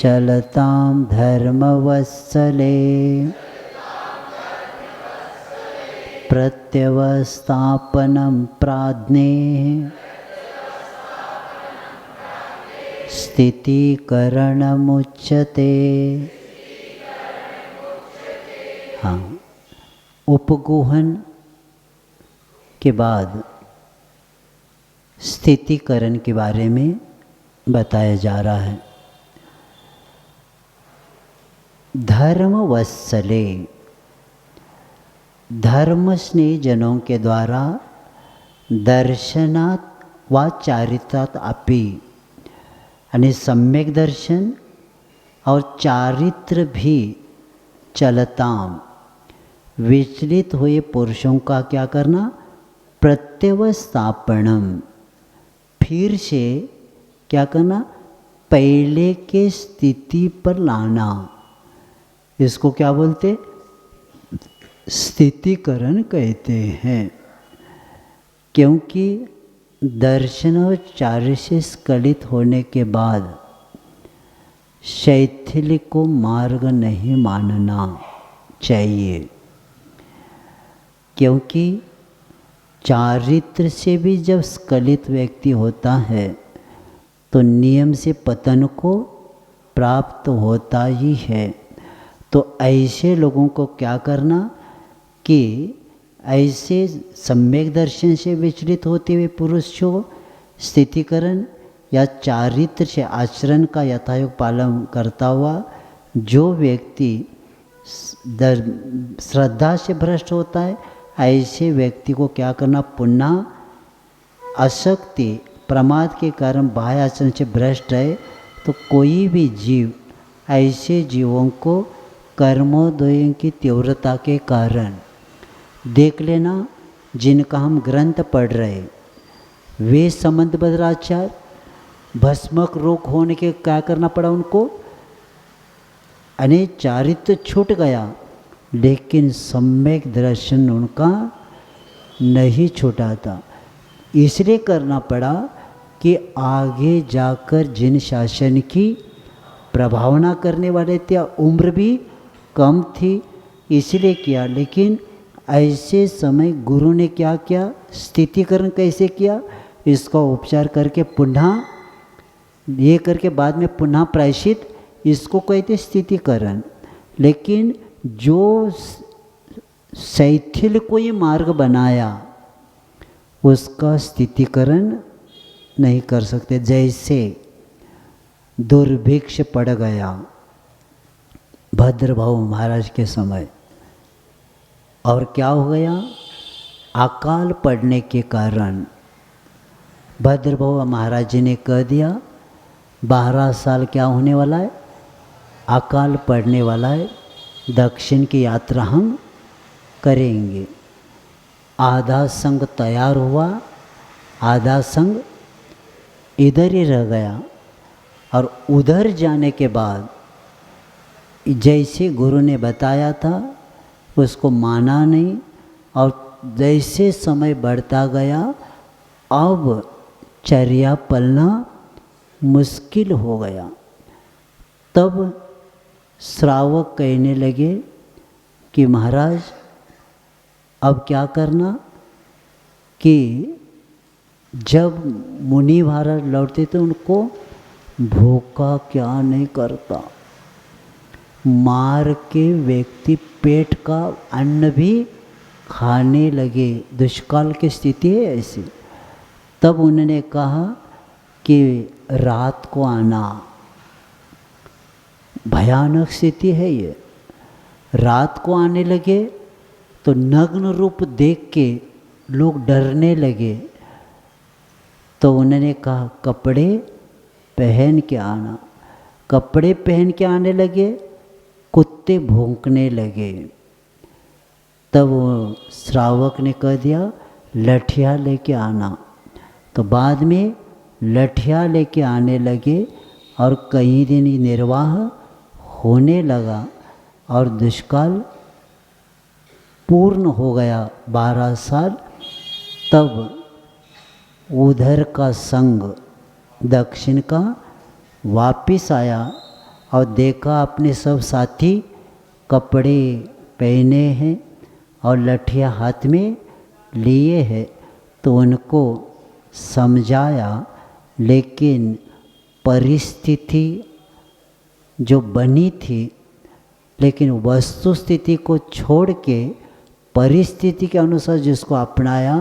चलतां धर्मवत्सले प्रत्यवस्थापनं प्राज्ञे स्थितिकरणमुच्यते। हाँ, उपगुहन के बाद स्थितिकरण के बारे में बताया जा रहा है। धर्मवत्सले, धर्म स्नेह जनों के द्वारा दर्शनात् व चारित्रात् अपि, यानी सम्यक दर्शन और चारित्र भी चलताम, विचलित हुए पुरुषों का क्या करना, प्रत्यवस्थापनम, फिर से क्या करना, पहले के स्थिति पर लाना। इसको क्या बोलते, स्थितिकरण कहते हैं। क्योंकि दर्शन और चार्य से स्खलित होने के बाद शैथिल्य को मार्ग नहीं मानना चाहिए, क्योंकि चारित्र से भी जब स्खलित व्यक्ति होता है तो नियम से पतन को प्राप्त होता ही है। तो ऐसे लोगों को क्या करना कि ऐसे सम्यक दर्शन से विचलित होते हुए पुरुष को स्थितिकरण या चारित्र से आचरण का यथायोग पालन करता हुआ जो व्यक्ति श्रद्धा से भ्रष्ट होता है, ऐसे व्यक्ति को क्या करना, पुनः अशक्ति प्रमाद के कारण बाह्य आचरण से भ्रष्ट है तो कोई भी जीव ऐसे जीवों को कर्मोदयों की तीव्रता के कारण देख लेना। जिनका हम ग्रंथ पढ़ रहे वे समंत भद्राचार्य भस्मक रोग होने के क्या करना पड़ा उनको, अनेक चारित्र छूट गया लेकिन सम्यक दर्शन उनका नहीं छूटा था। इसलिए करना पड़ा कि आगे जाकर जिन शासन की प्रभावना करने वाले थे, उम्र भी कम थी इसलिए किया। लेकिन ऐसे समय गुरु ने क्या किया, स्थितिकरण कैसे किया, इसका उपचार करके पुनः ये करके बाद में पुनः प्रायश्चित, इसको कहते स्थितिकरण। लेकिन जो शैथिल्य को ये मार्ग बनाया उसका स्थितिकरण नहीं कर सकते। जैसे दुर्भिक्ष पड़ गया भद्रभाव महाराज के समय, और क्या हो गया, अकाल पड़ने के कारण भद्रभाव महाराज जी ने कह दिया 12 साल क्या होने वाला है, अकाल पड़ने वाला है, दक्षिण की यात्रा हम करेंगे। आधा संघ तैयार हुआ, आधा संघ इधर ही रह गया, और उधर जाने के बाद जैसे गुरु ने बताया था उसको माना नहीं, और जैसे समय बढ़ता गया अब चर्या पलना मुश्किल हो गया। तब श्रावक कहने लगे कि महाराज अब क्या करना, कि जब मुनि महाराज लौटते तो उनको भूखा क्या नहीं करता, मार के व्यक्ति पेट का अन्न भी खाने लगे, दुष्काल की स्थिति है ऐसी। तब उन्होंने कहा कि रात को आना, भयानक स्थिति है ये। रात को आने लगे तो नग्न रूप देख के लोग डरने लगे, तो उन्होंने कहा कपड़े पहन के आना। कपड़े पहन के आने लगे, कुत्ते भौंकने लगे। तब वो श्रावक ने कह दिया लठिया लेके आना, तो बाद में लठिया लेके आने लगे और कई दिन निर्वाह होने लगा और दुष्काल पूर्ण हो गया 12 साल। तब उधर का संघ दक्षिण का वापिस आया और देखा अपने सब साथी कपड़े पहने हैं और लठिया हाथ में लिए हैं, तो उनको समझाया। लेकिन परिस्थिति जो बनी थी, लेकिन वस्तु स्थिति को छोड़ के परिस्थिति के अनुसार जिसको अपनाया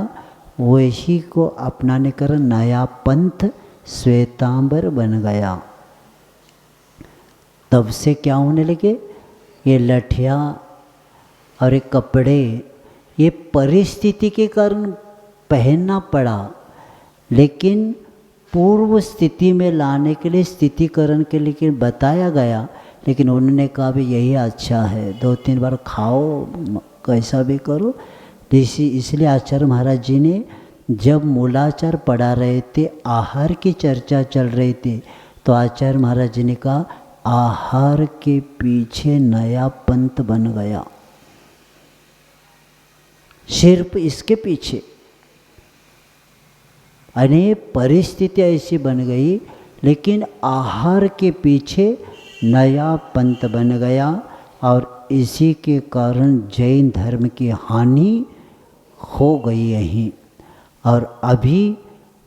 वही को अपनाने कर नया पंथ श्वेतांबर बन गया। तब से क्या होने लगे, ये लठिया और ये कपड़े ये परिस्थिति के कारण पहनना पड़ा, लेकिन पूर्व स्थिति में लाने के लिए स्थितिकरण के लिए बताया गया। लेकिन उन्होंने कहा भी यही अच्छा है, 2-3 बार खाओ, कैसा भी करो। इसलिए आचार्य महाराज जी ने जब मूलाचार पढ़ा रहे थे, आहार की चर्चा चल रही थी, तो आचार्य महाराज जी ने कहा आहार के पीछे नया पंथ बन गया, सिर्फ इसके पीछे। अनेक परिस्थितियाँ ऐसी बन गई, लेकिन आहार के पीछे नया पंथ बन गया और इसी के कारण जैन धर्म की हानि हो गई यहीं। और अभी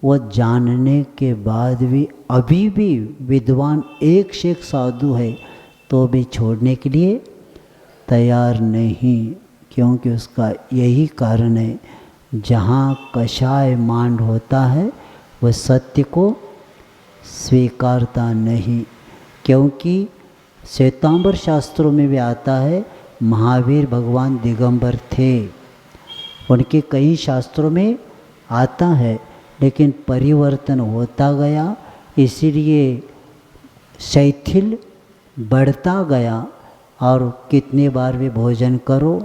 वो जानने के बाद भी अभी भी विद्वान एक से एक साधु है तो भी छोड़ने के लिए तैयार नहीं, क्योंकि उसका यही कारण है, जहाँ कषाय मांड होता है वह सत्य को स्वीकारता नहीं। क्योंकि श्वेतांबर शास्त्रों में भी आता है महावीर भगवान दिगंबर थे, उनके कई शास्त्रों में आता है, लेकिन परिवर्तन होता गया, इसीलिए शैथिल बढ़ता गया। और कितने बार भी भोजन करो,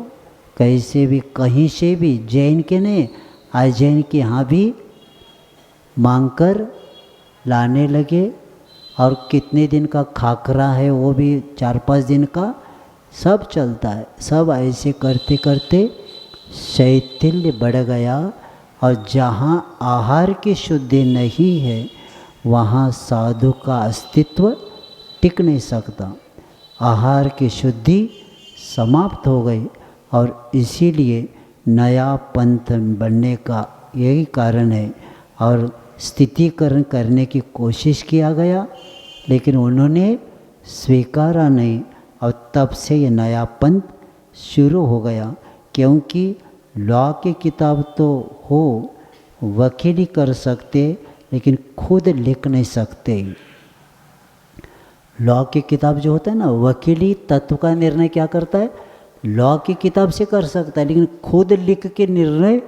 कैसे भी कहीं से भी, जैन के नहीं अजैन के यहाँ भी मांगकर लाने लगे। और कितने दिन का खाकरा है वो भी 4-5 दिन का सब चलता है। सब ऐसे करते करते शैथिल्य बढ़ गया। और जहाँ आहार की शुद्धि नहीं है वहाँ साधु का अस्तित्व टिक नहीं सकता। आहार की शुद्धि समाप्त हो गई और इसीलिए नया पंथ बनने का यही कारण है। और स्थितीकरण करने की कोशिश किया गया, लेकिन उन्होंने स्वीकारा नहीं और तब से ये नया पंथ शुरू हो गया। क्योंकि लॉ की किताब तो हो, वकीली कर सकते, लेकिन खुद लिख नहीं सकते। लॉ की किताब जो होता है ना, वकीली तत्व का निर्णय क्या करता है, लॉ की किताब से कर सकता है, लेकिन खुद लिख के निर्णय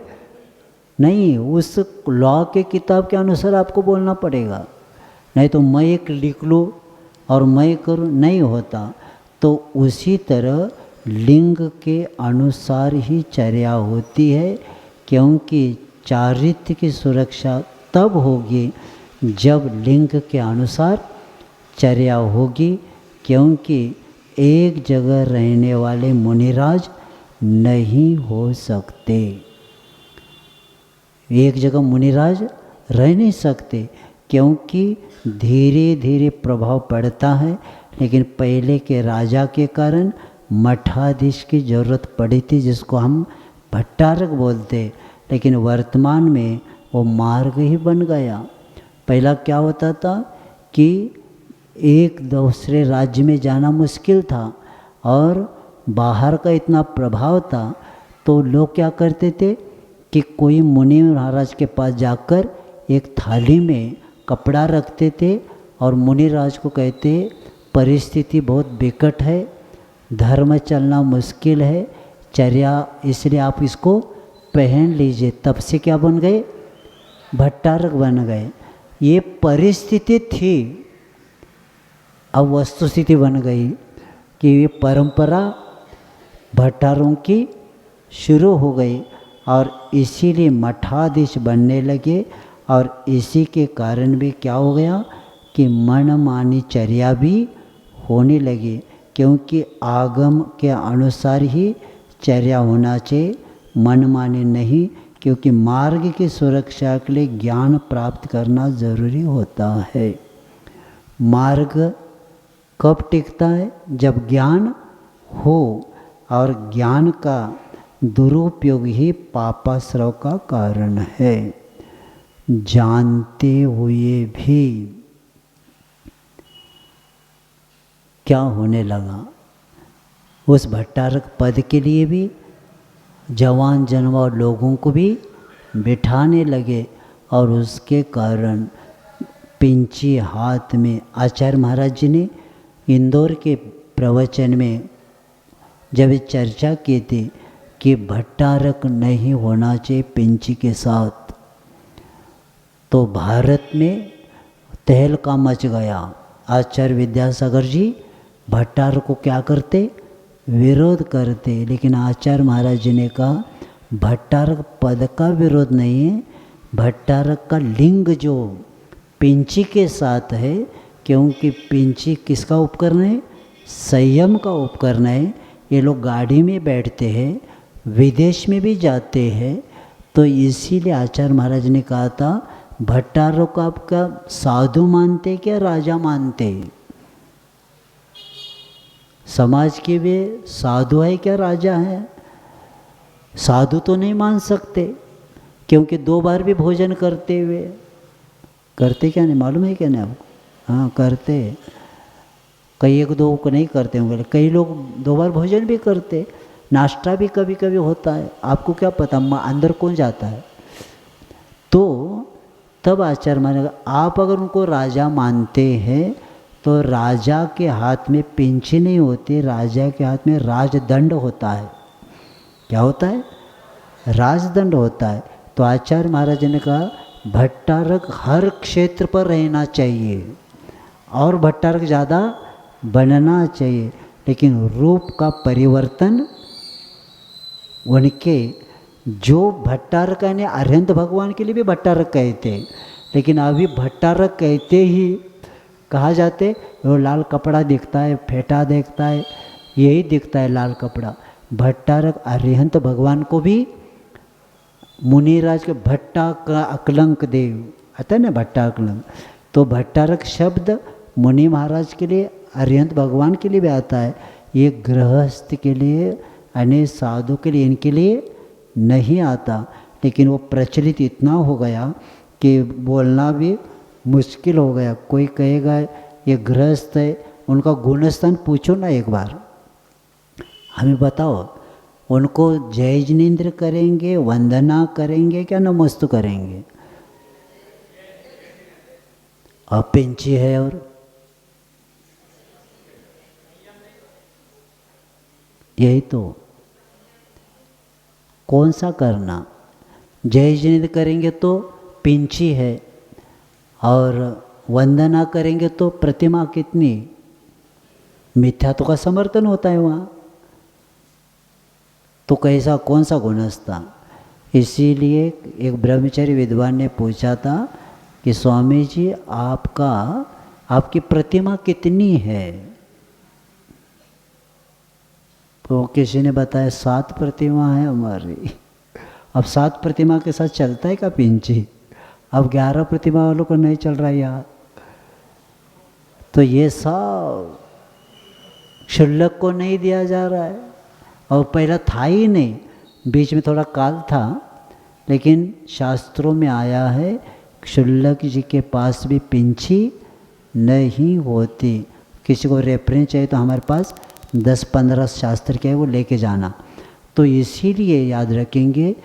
नहीं। उस लॉ के किताब के अनुसार आपको बोलना पड़ेगा, नहीं तो मैं एक लिख लूँ और मैं करूँ, नहीं होता। तो उसी तरह लिंग के अनुसार ही चर्या होती है। क्योंकि चारित्र्य की सुरक्षा तब होगी जब लिंग के अनुसार चर्या होगी। क्योंकि एक जगह रहने वाले मुनिराज नहीं हो सकते, एक जगह मुनिराज रह नहीं सकते, क्योंकि धीरे धीरे प्रभाव पड़ता है। लेकिन पहले के राजा के कारण मठाधीश की ज़रूरत पड़ी थी, जिसको हम भट्टारक बोलते। लेकिन वर्तमान में वो मार्ग ही बन गया। पहला क्या होता था कि एक दूसरे राज्य में जाना मुश्किल था और बाहर का इतना प्रभाव था, तो लोग क्या करते थे कि कोई मुनि महाराज के पास जाकर एक थाली में कपड़ा रखते थे और मुनिराज को कहते, परिस्थिति बहुत विकट है, धर्म चलना मुश्किल है, चर्या, इसलिए आप इसको पहन लीजिए। तब से क्या बन गए, भट्टारक बन गए। ये परिस्थिति थी, अब वस्तुस्थिति बन गई कि ये परंपरा भट्टारों की शुरू हो गई और इसीलिए मठाधीश बनने लगे। और इसी के कारण भी क्या हो गया कि मनमानी चर्या भी होने लगी, क्योंकि आगम के अनुसार ही चर्या होना चाहिए, मनमानी नहीं। क्योंकि मार्ग की सुरक्षा के लिए ज्ञान प्राप्त करना ज़रूरी होता है। मार्ग कब टिकता है, जब ज्ञान हो, और ज्ञान का दुरुपयोग ही पापाश्रव का कारण है। जानते हुए भी क्या होने लगा, उस भट्टारक पद के लिए भी जवान जनवा लोगों को भी बिठाने लगे। और उसके कारण पिंची हाथ में, आचार्य महाराज जी ने इंदौर के प्रवचन में जब चर्चा की थी कि भट्टारक नहीं होना चाहिए पिंची के साथ, तो भारत में तहलका मच गया। आचार्य विद्यासागर जी भट्टारक को क्या करते, विरोध करते। लेकिन आचार्य महाराज जी ने कहा भट्टारक पद का विरोध नहीं है, भट्टारक का लिंग जो पिंची के साथ है, क्योंकि पिंची किसका उपकरण है, संयम का उपकरण है। ये लोग गाड़ी में बैठते हैं, विदेश में भी जाते हैं, तो इसीलिए आचार्य महाराज ने कहा था भट्टारक को आपका साधु मानते क्या राजा मानते। समाज के वे साधु है क्या राजा है? साधु तो नहीं मान सकते, क्योंकि 2 बार भी भोजन करते हुए, करते क्या नहीं मालूम है क्या नहीं आपको? हाँ करते, कई 1-2 को नहीं करते होंगे, कई लोग 2 बार भोजन भी करते, नाश्ता भी कभी कभी होता है, आपको क्या पता अंदर कौन जाता है। तो तब आचार्य मानेगा, आप अगर उनको राजा मानते हैं तो राजा के हाथ में पिंची नहीं होती, राजा के हाथ में राजदंड होता है। क्या होता है? राजदंड होता है। तो आचार्य महाराज ने कहा भट्टारक हर क्षेत्र पर रहना चाहिए और भट्टारक ज़्यादा बनना चाहिए, लेकिन रूप का परिवर्तन उनके जो भट्टारक ने अरहंत भगवान के लिए भी भट्टारक कहते, लेकिन अभी भट्टारक कहते ही कहा जाते वो लाल कपड़ा दिखता है, फेटा दिखता है, यही दिखता है लाल कपड़ा। भट्टारक अरहंत भगवान को भी मुनिराज के भट्टा का अकलंक देव आता है ना, भट्टा अकलंक, तो भट्टारक शब्द मुनि महाराज के लिए, अरहंत भगवान के लिए भी आता है। ये गृहस्थ के लिए, अन्य साधु के लिए, इनके लिए नहीं आता, लेकिन वो प्रचलित इतना हो गया कि बोलना भी मुश्किल हो गया। कोई कहेगा ये गृहस्थ है, उनका गुणस्थान पूछो ना एक बार, हमें बताओ उनको जय जिनेन्द्र करेंगे, वंदना करेंगे क्या नमस्तु करेंगे? अब पिंची है और यही तो, कौन सा करना? जय जिनेन्द्र करेंगे तो पिंची है, और वंदना करेंगे तो प्रतिमा कितनी, मिथ्यात्व का समर्थन होता है वहाँ, तो कैसा कौन सा गुणस्था? इसीलिए एक ब्रह्मचारी विद्वान ने पूछा था कि स्वामी जी आपकी प्रतिमा कितनी है? तो किसी ने बताया 7 प्रतिमा है हमारी। अब 7 प्रतिमा के साथ चलता है क्या पिंची? अब 11 प्रतिमा वालों को नहीं चल रहा यार। तो ये सब क्षुल्लक को नहीं दिया जा रहा है, और पहला था ही नहीं, बीच में थोड़ा काल था, लेकिन शास्त्रों में आया है क्षुल्लक जी के पास भी पिंची नहीं होती। किसी को रेफरेंस चाहिए तो हमारे पास 10-15 शास्त्र के है, वो लेके जाना। तो इसीलिए याद रखेंगे,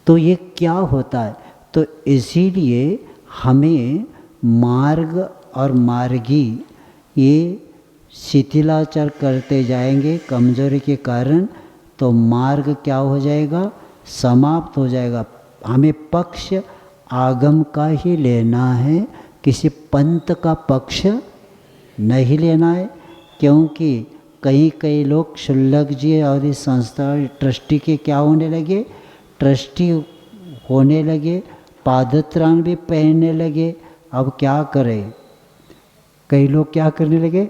तो ये क्या होता है? तो इसीलिए हमें मार्ग और मार्गी ये शिथिलाचार करते जाएंगे कमजोरी के कारण, तो मार्ग क्या हो जाएगा? समाप्त हो जाएगा। हमें पक्ष आगम का ही लेना है, किसी पंथ का पक्ष नहीं लेना है, क्योंकि कई लोग क्षुल्लक जी और इस संस्था ट्रस्टी के क्या होने लगे? ट्रस्टी होने लगे, पादत्राण भी पहनने लगे। अब क्या करें? कई लोग क्या करने लगे?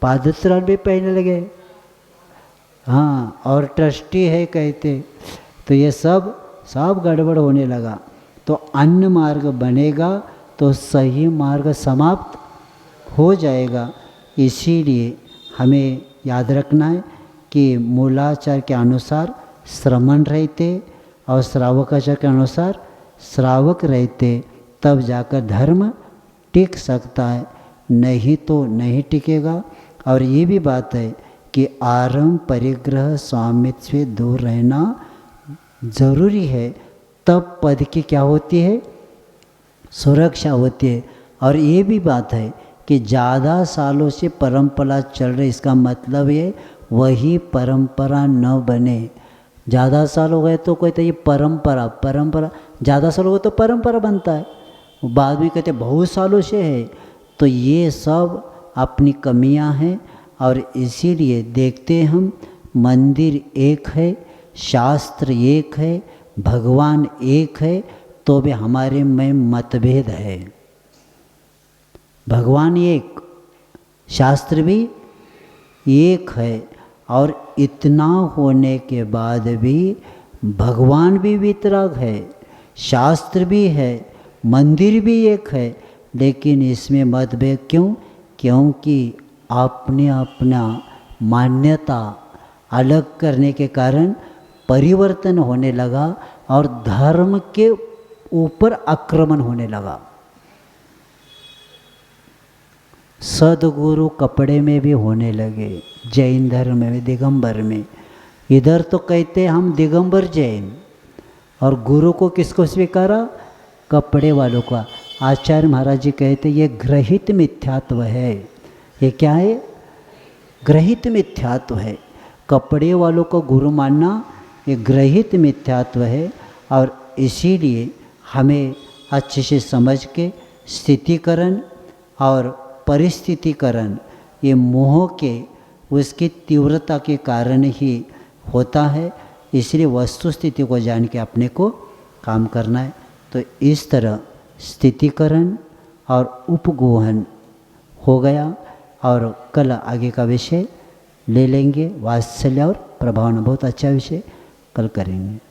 पादत्राण भी पहनने लगे, हाँ, और ट्रस्टी है कहते। तो ये सब गड़बड़ होने लगा। तो अन्य मार्ग बनेगा तो सही मार्ग समाप्त हो जाएगा। इसीलिए हमें याद रखना है कि मूलाचार के अनुसार श्रमण रहते और श्रावकाचार के अनुसार श्रावक रहते, तब जाकर धर्म टिक सकता है, नहीं तो नहीं टिकेगा। और ये भी बात है कि आरंभ परिग्रह स्वामित्व से दूर रहना ज़रूरी है, तब पद की क्या होती है? सुरक्षा होती है। और ये भी बात है कि ज़्यादा सालों से परंपरा चल रही, इसका मतलब ये वही परंपरा न बने। ज़्यादा साल हो गए तो कहते ये परंपरा ज़्यादा साल हो गए तो परंपरा बनता है, बाद में कहते बहुत सालों से है। तो ये सब अपनी कमियां हैं, और इसीलिए देखते हम मंदिर एक है, शास्त्र एक है, भगवान एक है, तो भी हमारे में मतभेद है। भगवान एक, शास्त्र भी एक है, और इतना होने के बाद भी भगवान भी वितरक है, शास्त्र भी है, मंदिर भी एक है, लेकिन इसमें मतभेद क्यों? क्योंकि आपने अपना मान्यता अलग करने के कारण परिवर्तन होने लगा और धर्म के ऊपर आक्रमण होने लगा। सद्गुरु कपड़े में भी होने लगे, जैन धर्म में, दिगंबर में। इधर तो कहते हम दिगंबर जैन, और गुरु को किसको स्वीकारा? कपड़े वालों का। आचार्य महाराज जी कहते ये ग्रहित मिथ्यात्व है। ये क्या है? ग्रहित मिथ्यात्व है। कपड़े वालों को गुरु मानना ये ग्रहित मिथ्यात्व है। और इसीलिए हमें अच्छे से समझ के स्थितिकरण और परिस्थितिकरण, ये मोह के उसकी तीव्रता के कारण ही होता है। इसलिए वस्तु स्थिति को जान के अपने को काम करना है। तो इस तरह स्थितिकरण और उपगोहन हो गया। और कल आगे का विषय ले लेंगे, वात्सल्य और प्रभावना। बहुत अच्छा विषय कल करेंगे।